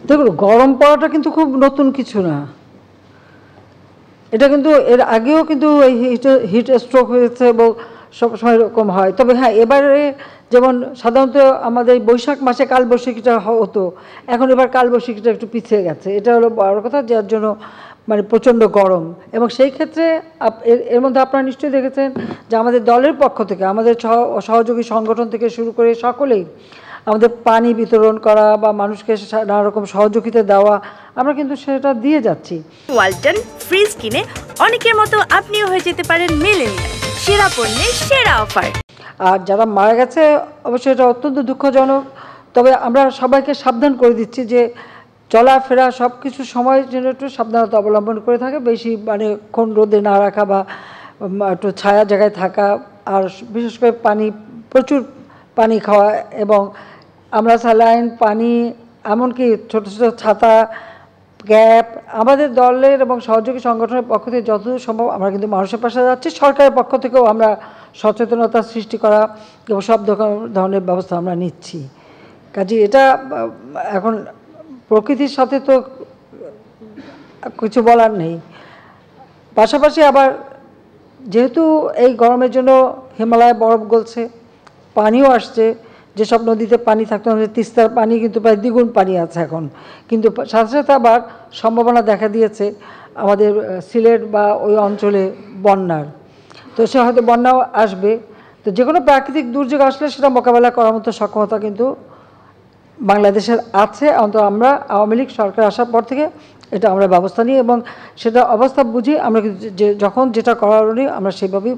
দেখুন, গরম পড়াটা কিন্তু খুব নতুন কিছু না। এটা কিন্তু এর আগেও কিন্তু এই হিট স্ট্রোক হয়েছে এবং সবসময় এরকম হয়। তবে হ্যাঁ, এবারে যেমন সাধারণত আমাদের বৈশাখ মাসে কালবৈশাখীটা হতো, এখন এবার কালবৈশাখীটা একটু পিছিয়ে গেছে। এটা হলো বড় কথা, যার জন্য মানে প্রচণ্ড গরম। এবং সেই ক্ষেত্রে এর মধ্যে আপনারা নিশ্চয়ই দেখেছেন যে আমাদের দলের পক্ষ থেকে, আমাদের সহযোগী সংগঠন থেকে শুরু করে সকলেই আমাদের পানি বিতরণ করা বা মানুষকে নানা রকম সহযোগিতা দেওয়া, আমরা কিন্তু সেটা দিয়ে যাচ্ছি। ওয়ালটন ফ্রিজ কিনে অনেকের মতো আপনিও হয়ে যেতে পারেন মিলেনিয়াল, সেরা পণ্যের সেরা অফার। আর যারা মারা গেছে অবশ্যই এটা অত্যন্ত দুঃখজনক। তবে আমরা সবাইকে সাবধান করে দিচ্ছি যে চলাফেরা সব কিছু সময়ের জন্য একটু সাবধানতা অবলম্বন করে থাকে, বেশি মানে কোন রোদে না রাখা বা একটু ছায়া জায়গায় থাকা, আর বিশেষ করে প্রচুর পানি খাওয়া, এবং আমরা স্যালাইন, পানি, এমনকি ছোটো ছোটো ছাতা, ক্যাপ, আমাদের দলের এবং সহযোগী সংগঠনের পক্ষ থেকে যতদূর সম্ভব আমরা কিন্তু মানুষের পাশে যাচ্ছি। সরকারের পক্ষ থেকেও আমরা সচেতনতা সৃষ্টি করা এবং সব ধরনের ব্যবস্থা আমরা নিচ্ছি। কাজে এটা এখন প্রকৃতির সাথে তো কিছু বলার নেই। পাশাপাশি আবার যেহেতু এই গরমের জন্য হিমালয়ে বরফ গলছে, পানিও আসছে, যেসব নদীতে পানি থাকতো, আমাদের তিস্তার পানি কিন্তু প্রায় দ্বিগুণ পানি আছে এখন। কিন্তু সাথে সাথে আবার সম্ভাবনা দেখা দিয়েছে আমাদের সিলেট বা ওই অঞ্চলে বন্যার। তো সে হয়তো বন্যাও আসবে। তো যে কোনো প্রাকৃতিক দুর্যোগ আসলে সেটা মোকাবেলা করার মতো সক্ষমতা কিন্তু বাংলাদেশের আছে। অন্তত আমরা আওয়ামী লীগ সরকার আসার পর থেকে এটা আমরা ব্যবস্থা নিই এবং সেটা অবস্থা বুঝি আমরা যখন যেটা করার আমরা সেভাবেই